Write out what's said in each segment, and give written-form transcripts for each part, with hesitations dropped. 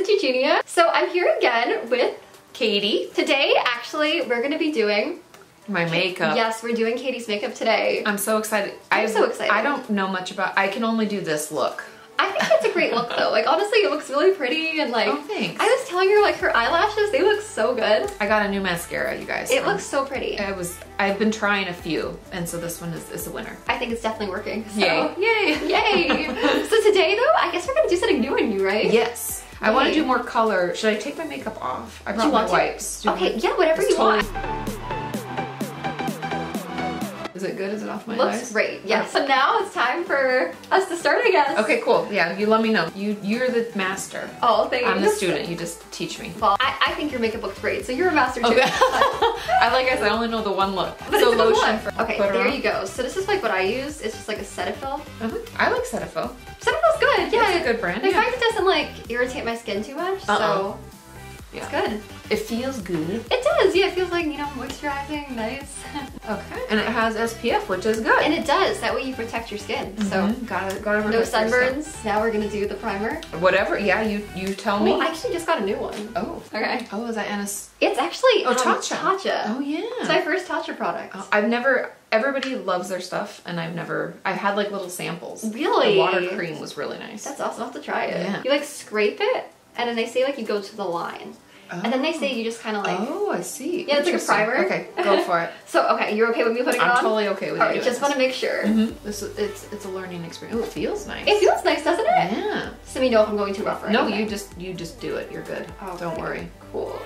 it's Eugenia. So I'm here again with Katie. Today, actually, we're gonna be doing my makeup. Yes, we're doing Katie's makeup today. I'm so excited. I'm so excited. I don't know much about, I can only do this look. I think it's a great look though. Like honestly, it looks really pretty and like, oh, thanks. I was telling her like her eyelashes, they look so good. I got a new mascara, you guys. It looks so pretty. I've been trying a few, and so this one is a winner. I think it's definitely working. So. Yay. Yay. Yay. So today though, I guess we're gonna do something new on you, right? Yes. I want to do more color. Should I take my makeup off? I brought my wipes. Okay, yeah, whatever you want. Is it good? Is it off my eyes? Looks great, yes. So now it's time for us to start, I guess. Okay, cool. Yeah, you let me know. You're the master. Oh, thank you. I'm the student. You just teach me. Well, I think your makeup looks great, so you're a master too. Okay. Like I said, I only know the one look. But so it's a lotion. good one. Okay, there you go. So this is like what I use. It's just like a Cetaphil. I like Cetaphil. Cetaphil's good, yeah. It's a good brand. I find it doesn't like irritate my skin too much, so it's good. It feels good. It does, yeah. It feels like, you know, moisturizing, nice. Okay. And it has SPF, which is good. And it does. That way you protect your skin. So gotta no sunburns. Now we're gonna do the primer. Whatever. Yeah, you tell me. I actually just got a new one. Oh. Okay. Oh, is that Anna's? It's actually Tatcha. Tatcha. Oh yeah. It's my first Tatcha product. Oh, everybody loves their stuff, and I had like little samples. Really? The water cream was really nice. That's awesome. I'll have to try it. Yeah. You like scrape it, and then they say like you go to the line. Oh. And then they say you just kind of like... Oh, I see. Yeah, it's like a primer. Okay, go for it. So, okay, you're okay with me putting it on? I'm totally okay with it. Alright, just want to make sure. It's a learning experience. Oh, it feels nice. It feels nice, doesn't it? Yeah. So let me know if I'm going too rough or anything. No, you just do it. You're good. Okay. Don't worry. Cool.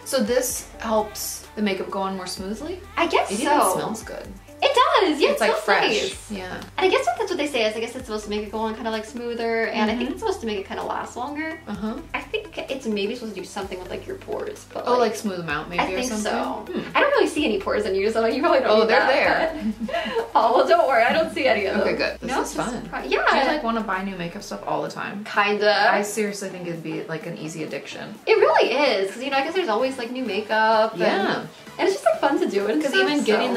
So this helps the makeup go on more smoothly? I guess It so. even smells good. It does, yeah, it's like fresh. Nice. Yeah. And I guess that's what they say is I guess it's supposed to make it go on kind of like smoother, and I think it's supposed to make it kind of last longer. I think it's maybe supposed to do something with like your pores, but like smooth them out maybe I think or something? so. I don't really see any pores in you, so you probably don't. Oh, need they're that, there. Oh well, don't worry, I don't see any of them. Okay, good. This is fun. Yeah. Do you like want to buy new makeup stuff all the time? Kinda. I seriously think it'd be like an easy addiction. It really is, because you know I guess there's always like new makeup. Yeah. And it's just like fun to do it. Because even getting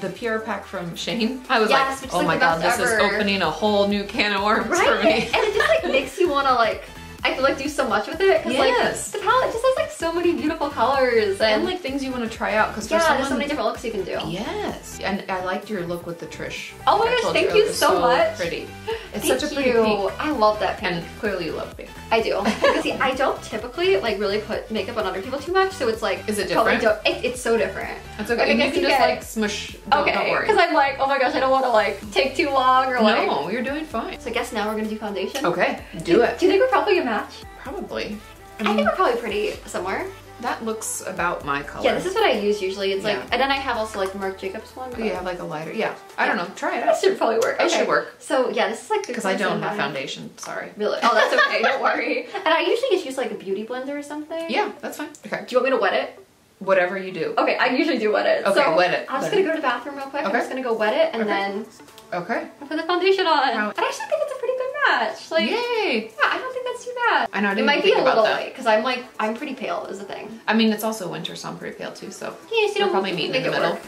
the PR pack from Shane, I was like, oh my god, this is opening a whole new can of worms for me. And it just like makes you want to like, I feel like do so much with it. Because like the palette just has like so many beautiful colors. And like things you want to try out. Because there's so many different looks you can do. Yes. And I liked your look with the Trish. Oh my gosh, thank you so much. Pretty. It's such a pretty pink. I love that pink. And clearly you love pink. I do. Because see, I don't typically like really put makeup on other people too much, so it's like... Is it different? It's so different. That's okay. And you can just like smush, don't worry. Because I'm like, oh my gosh, I don't want to like take too long or like... No, you're doing fine. So I guess now we're going to do foundation. Okay, do it. Do you think we're probably a match? Probably. I think we're probably pretty somewhere. That looks about my color. Yeah, this is what I use usually. It's like, and then I have also like the Marc Jacobs one. You have like a lighter. Yeah, I don't know. Try it out. It should probably work. It should work. So yeah, this is like because I don't have foundation. Sorry. Really? Oh, that's okay. Don't worry. And I usually just use like a beauty blender or something. Yeah, that's fine. Okay. Do you want me to wet it? Whatever you do. Okay, I usually do wet it. Okay, so wet it. I'm just gonna go to the bathroom real quick. I'm just gonna go wet it and then I'll put the foundation on. I actually think it's a pretty good match. Like, yay! Yeah, I don't think that's too bad. I know. It might be a little light because I'm pretty pale is the thing. I mean, it's also winter, so I'm pretty pale too. So we're probably meeting in the middle.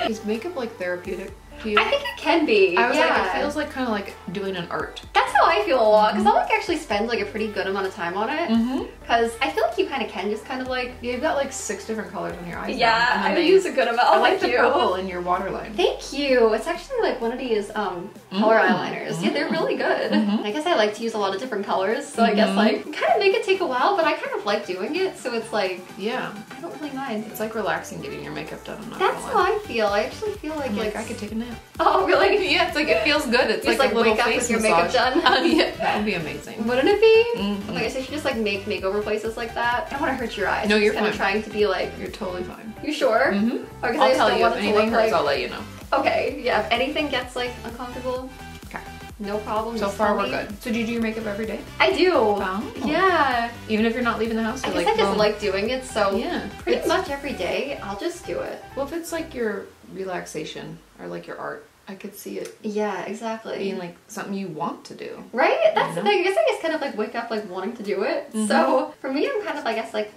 Is makeup like therapeutic to you? I think it can be. I was like, it feels like kind of like doing an art. That's how I feel a lot because I'll like actually spend like a pretty good amount of time on it. Because I feel like you kind of can just kind of like... You've got like 6 different colors on your eyes. Yeah, I use a good amount. I like the purple in your waterline. Thank you. It's actually like one of these color eyeliners. Yeah, they're really good. I guess I like to use a lot of different colors, so I guess like kind of make it take a while, but I kind of like doing it, so it's like I don't really mind. It's like relaxing getting your makeup done. That's how I feel. I actually feel like I could take a nap. Oh really? Yeah, it's like it feels good. It's just like a little wake up face with your massage. makeup done. Yeah, that would be amazing. Wouldn't it be? Like I said, you should just like make makeover places like that. I don't want to hurt your eyes. No, you're kind of fine. trying to be like. You're totally fine. You sure? I'll tell you if anything hurts. I'll let you know. Okay, yeah. If anything gets like uncomfortable, no problem. So far we're good. So do you do your makeup every day? I do. Oh. Yeah. Even if you're not leaving the house? I guess I just like doing it, so yeah, pretty much every day I'll just do it. Well, if it's like your relaxation or like your art, I could see it. Yeah, exactly. Being like something you want to do. Right? That's the thing. I guess I just kind of like wake up like wanting to do it. So for me, I'm kind of I guess like,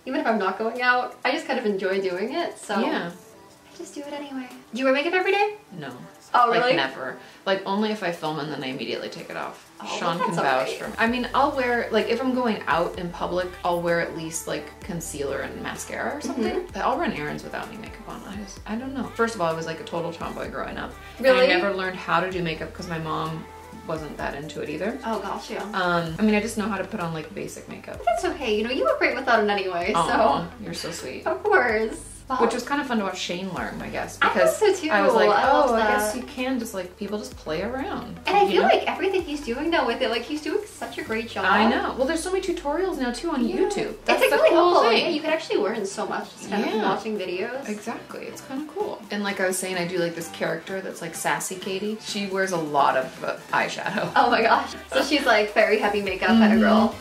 even if I'm not going out, I just kind of enjoy doing it. So yeah. I just do it anyway. Do you wear makeup every day? No. Oh, really? Like never. Like only if I film and then I immediately take it off. Oh, Sean well, can that's vouch alright. for me. I mean, I'll wear, like if I'm going out in public, I'll wear at least like concealer and mascara or something. But I'll run errands without any makeup on. I don't know. First of all, I was like a total tomboy growing up. Really? And I never learned how to do makeup because my mom wasn't that into it either. Oh gosh, yeah. I mean, I just know how to put on like basic makeup. That's okay. You know, you look great without it anyway, Aw, you're so sweet. Of course. Well, Which was kind of fun to watch Shane learn, I guess, I because think so too. I was like, I love oh, I that. guess you can just like, people just play around. And I you feel know? like everything he's doing though with it, like he's doing such a great job. I know. Well, there's so many tutorials now too on YouTube. That's it's like the really cool helpful. thing. Yeah, you can actually learn so much just kind of from watching videos. Exactly. It's kind of cool. And like I was saying, I do like this character that's like Sassy Katie. She wears a lot of eyeshadow. Oh my gosh. So she's like very heavy makeup kind of girl.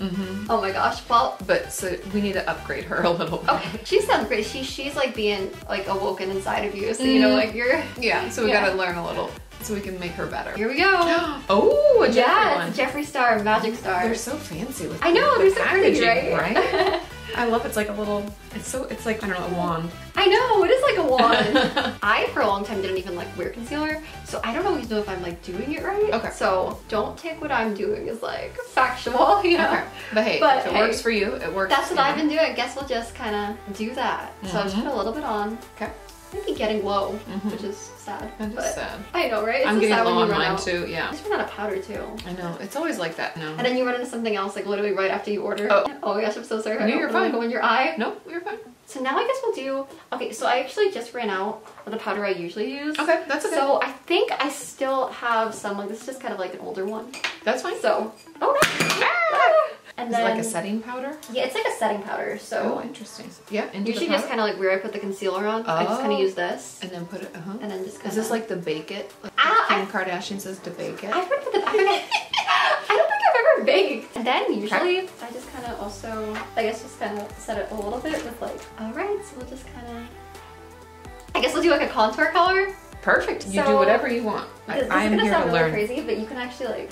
Oh my gosh. Well, but so we need to upgrade her a little bit. Okay. She sounds great. She's like being like awoken inside of you. So you know, like you're. Yeah. So we gotta learn a little so we can make her better. Here we go. Oh, a Jeffree one. It's a Jeffree Star, Magic Star. They're so fancy with I know, the they're so pretty, packaging, right? I love it's like a little, it's like, I don't know, a wand. I know, it is like a wand. I, for a long time, didn't even like wear concealer, so I don't always know if I'm like doing it right. Okay. So don't take what I'm doing as like factual, you know? Okay. But hey, if it works for you, it works. That's what I've been doing. I guess we'll just kind of do that. So I'll just put a little bit on. Okay. Maybe getting low, which is sad. That is sad. I know, right? It's I'm so getting sad low when on you run mine out. too, yeah. I just run out of powder too. I know, it's always like that now. And then you run into something else, like literally right after you order. Oh my gosh, I'm so sorry. No, you're fine. Go in your eye. No, you're fine. So now I guess we'll do, okay, so I actually just ran out of the powder I usually use. Okay, that's okay. So I think I still have some, like this is just kind of like an older one. That's fine. So, oh no! And is then, it like a setting powder? Yeah, it's like a setting powder, so. Oh, interesting. Yeah, into Usually the just kind of like where I put the concealer on. I just kind of use this. And then put it, And then just kind of. Is this like the bake it? Like Kim Kardashian says to bake it? I don't think I've ever baked. And then usually I just kind of also, I guess just kind of set it a little bit with like, alright, so we'll just kind of, I guess we'll do like a contour color. Perfect. You So, do whatever you want. This is I'm gonna here sound to really learn. crazy, but you can actually like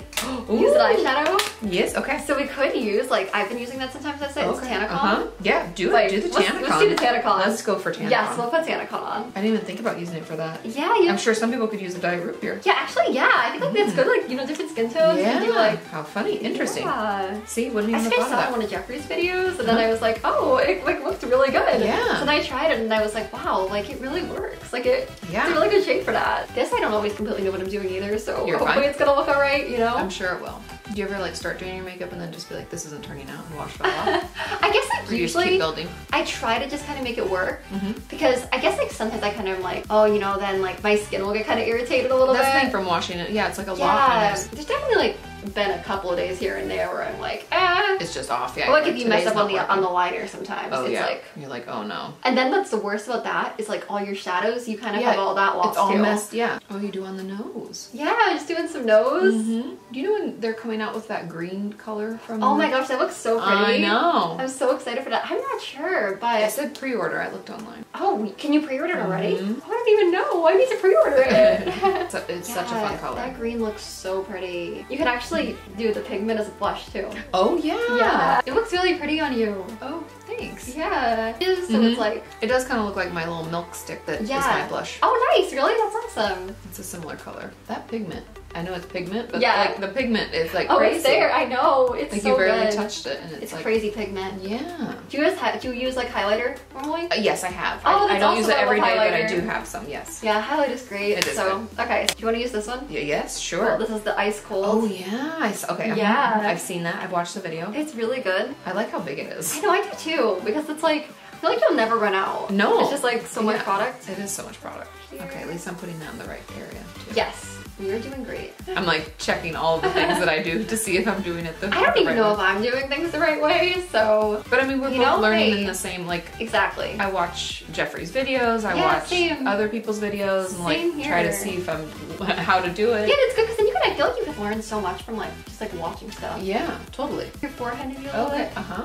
use an eyeshadow. Yes, okay. So we could use, like, I've been using that sometimes, I say, it's Tanacon. Yeah, do Like, it. Do the let's Tanacon. do the Tanacon. Let's go for Tanacon. Yes, we'll put Tanacon on. I didn't even think about using it for that. Yeah, you I'm sure some people could use a Diet Root Beer. Yeah, actually, yeah. I think like that's good, like, you know, different skin tones. Yeah. And do, like, how funny. Interesting. Yeah. See, wouldn't I even think have I thought saw of one that. of Jeffree's videos, and then I was like, oh, it like looked really good. Yeah. So then I tried it, and I was like, wow, like it really works. Like it's Yeah. a really good shade for that. This I don't always completely know what I'm doing either, so You're hopefully fine. it's gonna look alright, you know? I'm sure it will. Do you ever like start doing your makeup and then just be like, this isn't turning out and wash it all off? I guess like Or you just keep usually building? I try to just kind of make it work because I guess like sometimes I kind of am like, oh, you know, then like my skin will get kind of irritated a little That's bit. the thing from washing it. Yeah, it's like a lot. Yeah, there's definitely like been a couple of days here and there where I'm like, It's just off. Yeah. or like if you mess today's up on not the working. liner sometimes, Oh it's yeah. like. You're like, oh no. And then what's the worst about that is like all your shadows, you kind of have all that lost It's all too. messed. Yeah. Oh, you do on the nose. Yeah, just doing some nose. Do you know when they're coming out with that green color from? Oh my gosh, that looks so pretty. I know. I'm so excited for that. I'm not sure, but I said pre-order. I looked online. oh, can you pre-order it already? Oh, I don't even know. I need to pre-order it. It's such a fun color. That green looks so pretty. You can actually do the pigment as a blush too. Oh yeah. Yeah, it looks really pretty on you. Oh, thanks. Yeah, it is. So it's like. It does kind of look like my little milk stick that is my blush. Oh, nice. Really? That's awesome. It's a similar color. That pigment. I know it's pigment, but Yeah. like the pigment is like Oh, crazy. it's there. I know. It's Like so you barely good. touched it, and it's like crazy pigment. Yeah. Do you use like highlighter normally? Yes, I have. Oh, I that's don't use it awesome. I every love day, but I highlighter. do have some. Yes. Yeah, highlight is great. It is so okay. Do you want to use this one? Yeah. Yes. Sure. Well, this is the ice cold. Oh yeah. Okay. Yeah. I've seen that. I've watched the video. It's really good. I like how big it is. I know, I do too, because it's like, I feel like you'll never run out. No. It's just like so much Yeah. product. It is so much product. Okay, at least I'm putting that in the right area too. Yes, you're doing great. I'm like checking all the things that I do to see if I'm doing it the I don't even right know way. if I'm doing things the right way, so. But I mean, we're You both know, learning hey. in the same, like, Exactly. I watch Jeffree's videos, I Yeah, watch same. other people's videos, and like Same try to here. see if I'm, how to do it. Yeah, it's good because then you can, I feel like you can learn so much from like, just like watching stuff. Yeah, totally. Your forehead maybe a little Okay, bit. uh-huh.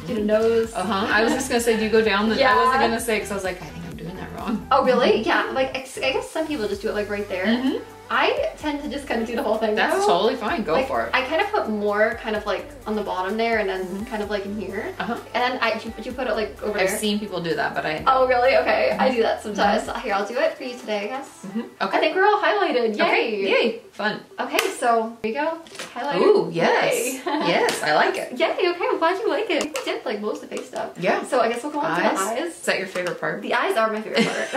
Do the nose. Uh-huh. I was just gonna say, do you go down the, I Yeah. wasn't gonna say, because I was like, I think I'm doing that wrong. Oh really? Yeah, like I guess some people just do it like right there. I tend to just kind of do the whole thing. That's totally fine. Go for it. I kind of put more kind of like on the bottom there and then kind of like in here. And you put it like over there. I've seen people do that, but I... Oh, really? Okay. I do that sometimes. Here, I'll do it for you today, I guess. Okay. I think we're all highlighted. Yay. Okay. Yay. Fun. Okay, so here you go. Highlighter. Ooh, yes. Yes, I like it. Yay. Okay, I'm glad you like it. I think we did like most of the face stuff. Yeah. So I guess we'll go on to the eyes. Is that your favorite part? The eyes are my favorite part.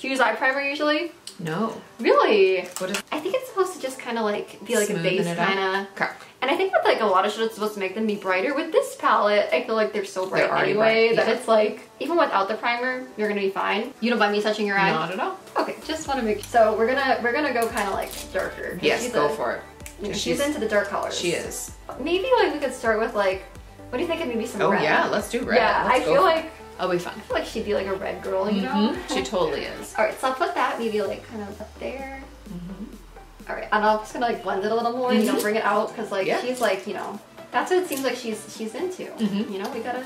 Do you use eye primer usually? No. Really? What is? I think it's supposed to just kind of like be like a base kind of. Okay. And I think with like a lot of shit, it's supposed to make them be brighter. With this palette, I feel like they're so bright anyway that it's like even without the primer, you're gonna be fine. You don't mind me touching your eye? Not at all. Okay, just want to make. So we're gonna go kind of like darker. Yes, go for it. You know, she's into the dark colors. She is. Maybe like we could start with like, what do you think of maybe some red? Oh yeah, let's do red. Yeah, I feel like. It'll be fun. I feel like she'd be like a red girl, you know? She totally is. Alright, so I'll put that maybe like kind of up there. Alright, and I'm just gonna like blend it a little more, you know, bring it out, because like she's like, you know, that's what it seems like she's into. You know, we gotta...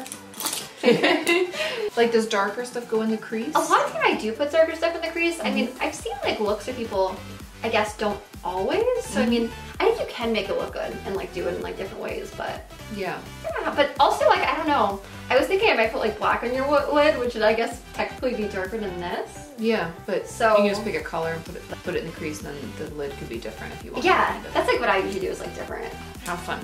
Like, does darker stuff go in the crease? A lot of times I do put darker stuff in the crease. I mean, I've seen like looks where people, I guess, don't always. So I mean, I think you can make it look good and like do it in like different ways, but... Yeah, but also like, I don't know. I was thinking I might put like black on your lid, which would I guess technically be darker than this. Yeah, but so you can just pick a color and put it in the crease, and then the lid could be different if you want. Yeah, that's like what I usually do is like different. How fun.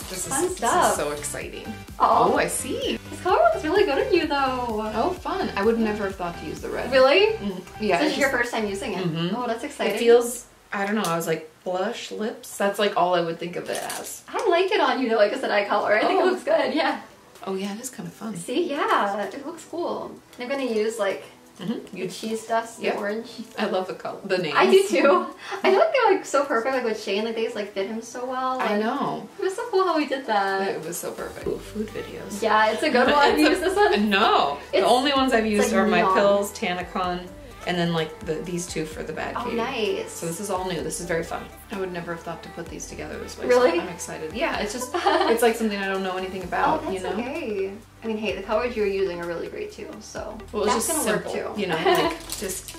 This is so exciting. Oh, I see. This color looks really good on you though. Oh, fun. I would never have thought to use the red. Really? Yeah. So this is your first time using it? Oh, that's exciting. It feels, I don't know, I was like, blush, lips. That's like all I would think of it as. I like it on you though, like I said, eye color. I think it looks good, yeah. Oh yeah, it is kind of fun. See, yeah, it looks cool. I'm gonna use like the cheese dust, the orange. I love the color, the names. I do too. I feel like they're like so perfect, like with Shane, like they just like fit him so well. Like, I know. It was so cool how we did that. It was so perfect. Ooh, food videos. Yeah, it's a good one. Have you used this one? No. The only ones I've used like are my pills, Tanacon, and then like these two for the bad cave. Oh, nice. So this is all new. This is very fun. I would never have thought to put these together this way. Really? So I'm excited. Yeah, it's just, it's like something I don't know anything about, that's you know? okay. I mean, hey, the colors you're using are really great too, so well, it's that's just gonna simple, work too. You know, like just,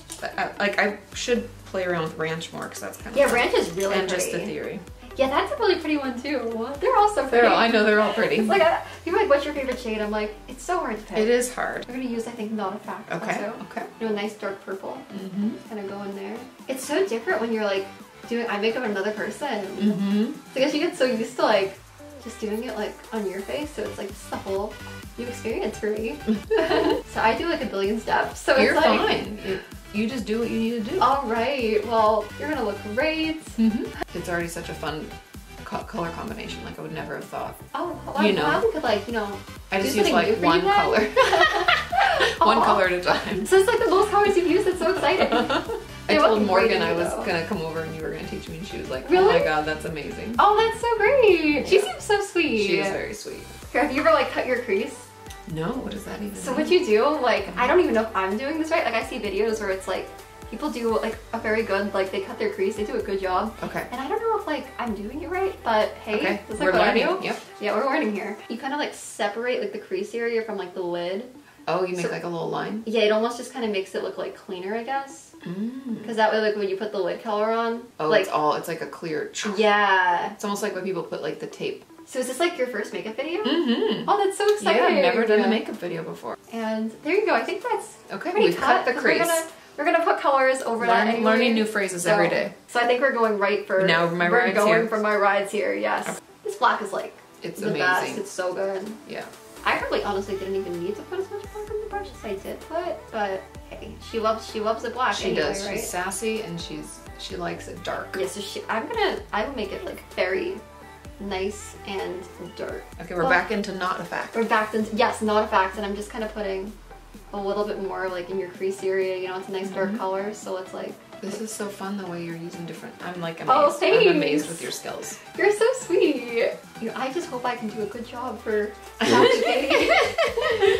like I should play around with ranch more because that's kind of fun. Ranch is really and pretty. Just the theory. Yeah, that's a really pretty one too. They're all so pretty. I know they're all pretty. It's like, you're like, what's your favorite shade? I'm like, it's so hard to pick. It is hard. We're gonna use, I think, Not a Fact also. Okay. Do a nice dark purple. Kind of go in there. It's so different when you're like doing eye makeup on another person. Because you get so used to like just doing it like on your face, so it's like this is a whole new experience for me. So I do like a billion steps. So you're it's like, fine. You just do what you need to do. All right. Well, you're gonna look great. It's already such a fun color combination. Like I would never have thought. Oh, well, you know, we could like, you know, I just use like one color. One color at a time. So it's like the most colors you've used. It's so exciting. I told Morgan I was gonna come over and you were gonna teach me, and she was like, really? "Oh my god, that's amazing." Oh, that's so great. She seems so sweet. She is very sweet. Have you ever like cut your crease? No, what does that even mean? So what you do, like, I don't even know if I'm doing this right. Like I see videos where it's like people do like a very good, like they cut their crease, they do a good job. Okay. And I don't know if like I'm doing it right, but hey, this is like we're what learning. I do. Yep. Yeah, we're learning here. You kind of like separate like the crease area from like the lid. Oh, you make like a little line? Yeah, it almost just kind of makes it look like cleaner, I guess. Because that way, like when you put the lid color on, oh, like it's like a clear. Yeah. It's almost like when people put like the tape. So is this like your first makeup video? Oh, that's so exciting. Yeah, I've never done a makeup video before. And there you go. I think that's okay. We've cut the crease. We're gonna put colors over that anyway. Learning new phrases every day. So I think we're going right for now. We're going for my rides here. Yes. Okay. This black is like it's the amazing. best. It's so good. Yeah. I probably honestly didn't even need to put as much black on the brush as I did put, but hey, she loves the black. She anyway, does. Right? She's sassy and she likes it dark. Yeah. So I will make it like very nice and dark. Okay, we're back into Not a Fact. We're back into Not a Fact, and I'm just kind of putting a little bit more like in your crease area. You know, it's a nice dark color, so it's like. This is so fun the way you're using different. I'm like amazed. Oh, thanks. I'm amazed with your skills. You're so sweet. You know, I just hope I can do a good job for Happy Katie.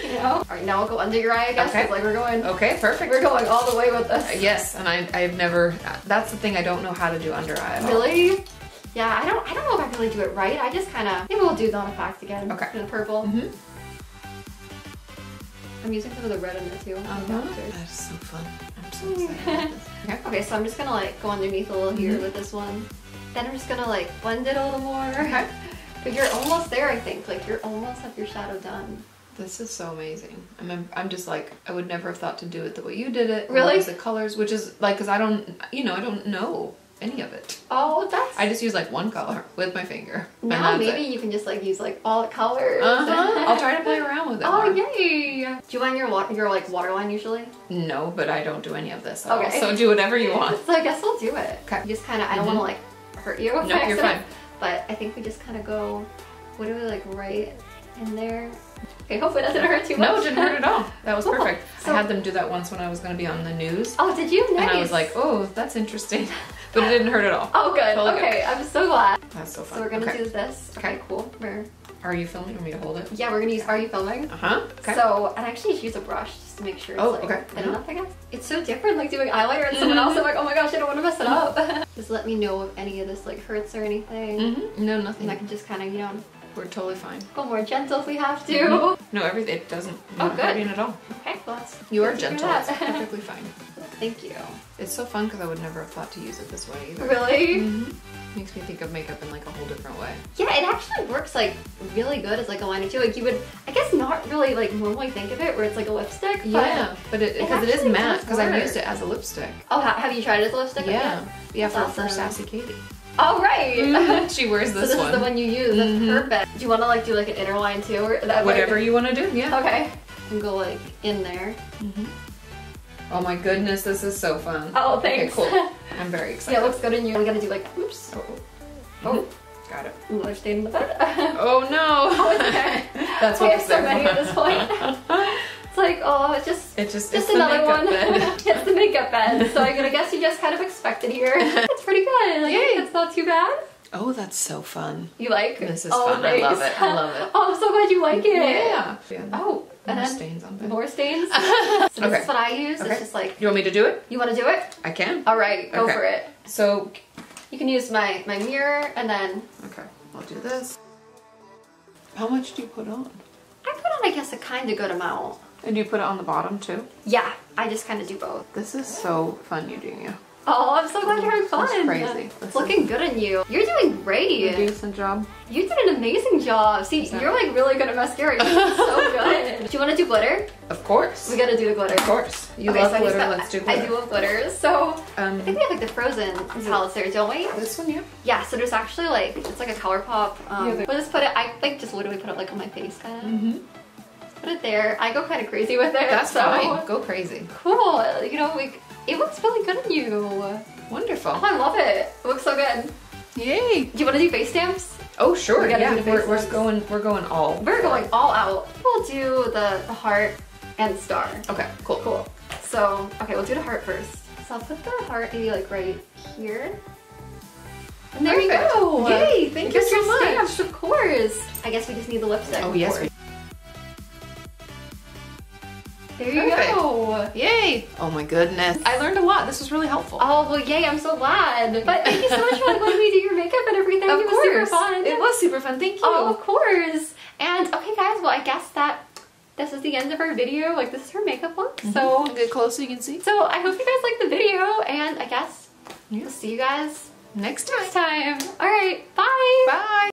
You know. All right, now I'll go under your eye. I guess. Okay. Like we're going. Okay, perfect. We're going all the way with this. Yes, and I've never. That's the thing. I don't know how to do under eye at all. Really? Yeah, I don't know if I really do it right. I just kind of maybe we'll do Not a Fact again. Okay. In the purple. I'm using some of the red in there too. That is so fun. I'm so excited. Okay. Okay, so I'm just gonna like go underneath a little here with this one. Then I'm just gonna like blend it a little more. Okay. But you're almost there, I think. Like you're almost have your shadow done. This is so amazing. I'm just like, I would never have thought to do it the way you did it. Really? The colors, which is like, cause I don't, you know, I don't know any of it. Oh, that's... I just use like one color with my finger. Now maybe you can just like use like all the colors. I'll try to play around with it. Oh, more. Yay! Do you want your like waterline usually? No, but I don't do any of this at all. Okay. So do whatever you want. So I guess I'll do it. Okay. Just kind of, I don't want to like hurt you. No, you're fine. But I think we just kind of go, what do we like right in there? Okay, hopefully it doesn't hurt too much. No, it didn't hurt at all. That was Cool. perfect. So, I had them do that once when I was going to be on the news. Oh, did you? Nice. And I was like, oh, that's interesting. But it didn't hurt at all. Oh, good. Totally okay, good. I'm so glad. That's so fun. So we're going to Okay. do this. Okay, cool. Are you filming? You want me to hold it? Yeah, we're going to use, are you filming? Uh-huh. Okay. So, and I actually just use a brush just to make sure it's like okay. thin enough, I guess. It's so different like doing eyeliner and someone else. I'm like, oh my gosh, I don't want to mess it up. Just let me know if any of this like hurts or anything. No, nothing. And I can just kind of, you know, We're totally fine. go more gentle if we have to. No, everything, it doesn't. Oh, Not good. hurting at all. Okay, well that's You are good to hear gentle. that. It's perfectly fine. Thank you. It's so fun because I would never have thought to use it this way either. Really? Makes me think of makeup in like a whole different way. Yeah, it actually works like really good as like a liner too. Like you would, I guess, not really like normally think of it where it's like a lipstick. But Yeah, but because it is actually matte, does because I work. used it as a lipstick. Oh, have you tried it as a lipstick? Yeah, yeah, for That's awesome. Sassy Katie. Oh, right. She wears this So this one. is the one you use. That's perfect. Do you want to like do like an inner line too, or that Whatever way? you want to do, yeah. Okay. And go like in there. Oh my goodness, this is so fun. Oh, Okay, thanks. cool. I'm very excited. Yeah, it looks good in you. We gotta do like, oops. Oh, Got it. another stain in the bed. Oh no. Oh, it's okay. That's We what have so many at this point. It's like, oh, it's just it's another the one. makeup bed. It's the makeup bed. So I guess you just kind of expect it here. It's pretty good. Like, Yay. it's not too bad. Oh, that's so fun. You like? This is Oh, fun. I love thanks. it. I love it. Oh, I'm so glad you like it. Yeah. Oh, and More then stains on bed. more stains. So this Okay. is what I use. Okay. It's just like, You want me to do it? you want to do it? I can. All right, go Okay. for it. So, You can use my mirror and then okay, I'll do this. How much do you put on? I put on, I guess, a kind of good amount. And do you put it on the bottom too? Yeah, I just kind of do both. This is so fun, Eugenia. Oh, I'm so glad you're having fun. That's crazy. It's looking good on you. You're doing great. Decent job. You did an amazing job. See, you're like really good at mascara. You're doing so good. Do you want to do glitter? Of course. We gotta do the glitter. Of course. You Okay, love so I just glitter, got- let's do glitter. I do love glitter. So I think we have like the Frozen palettes there, don't we? This one, yeah. Yeah, so there's actually like, it's like a ColourPop. Yeah, We'll just put it, I like just literally put it like on my face kind of. Put it there. I go kind of crazy with it. That's so. fine. Go crazy. Cool. You know, like, it looks really good on you. Wonderful. Oh, I love it. It looks so good. Yay. Do you want to do face stamps? Oh, sure. We gotta Yeah, do the we're face stamps. going all. We're going all out. We'll do the heart and the star. Okay, cool. Cool. So, okay, we'll do the heart first. So I'll put the heart maybe like right here. And there Perfect. you go. Yay, thank you Get so your much. stamps, of course. I guess we just need the lipstick. Oh, of yes. course. There you Perfect. go. Yay. Oh my goodness. I learned a lot. This was really helpful. Oh, well, yay, I'm so glad. But thank you so much for like, letting me do your makeup and everything. Of It was course. super fun. It was super fun. Thank you. Oh, of course. And okay, guys, well, I guess that this is the end of our video. Like, this is her makeup look. So, Get close so you can see. so I hope you guys liked the video, and I guess we'll see you guys Next next time. All right, bye. Bye.